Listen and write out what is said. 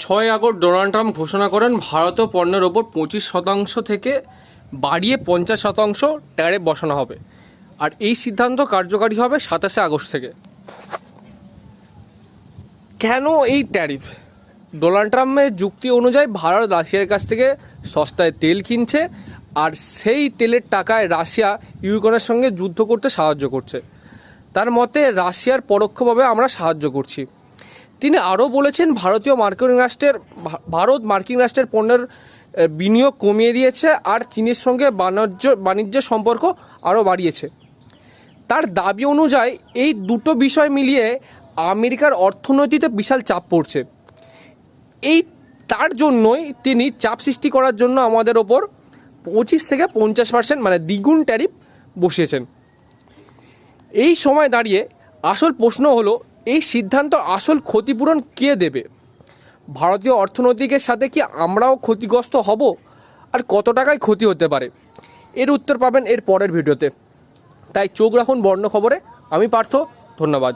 6 August Donald Trump ঘোষণা করেন ভারতীয় পণ্যের ওপর 25% থেকে বাড়িয়ে 50% ট্যারিফ বসানো হবে। আর এই সিদ্ধান্ত কার্যকারী হবে 27 আগস্ট থেকে। কেন এই ট্যারিফ? ডোনাল্ড ট্রাম্পের যুক্তি অনুযায়ী ভারত রাশিয়ার কাছ থেকে সস্তায় তেল কিনছে, আর সেই তেলের টাকায় রাশিয়া ইউক্রেনের সঙ্গে যুদ্ধ করতে সাহায্য করছে। তার মতে রাশিয়ার পরোক্ষভাবে আমরা সাহায্য করছি। তিনি আরও বলেছেন ভারত মার্কিন রাষ্ট্রের পণ্যের বিনিয়োগ কমিয়ে দিয়েছে আর চীনের সঙ্গে বাণিজ্য সম্পর্ক আরও বাড়িয়েছে। তার দাবি অনুযায়ী এই দুটো বিষয় মিলিয়ে আমেরিকার অর্থনীতিতে বিশাল চাপ পড়ছে। তার জন্যই তিনি চাপ সৃষ্টি করার জন্য আমাদের ওপর 25 থেকে 50% মানে দ্বিগুণ ট্যারিফ বসিয়েছেন। এই সময় দাঁড়িয়ে আসল প্রশ্ন হলো, এই সিদ্ধান্ত আসল ক্ষতিপূরণ কে দেবে? ভারতীয় অর্থনৈতিকের সাথে কি আমরাও ক্ষতিগ্রস্ত হব? আর কত টাকায় ক্ষতি হতে পারে? এর উত্তর পাবেন এর পরের ভিডিওতে। তাই চোখ রাখুন বর্ণ খবরে। আমি পার্থ, ধন্যবাদ।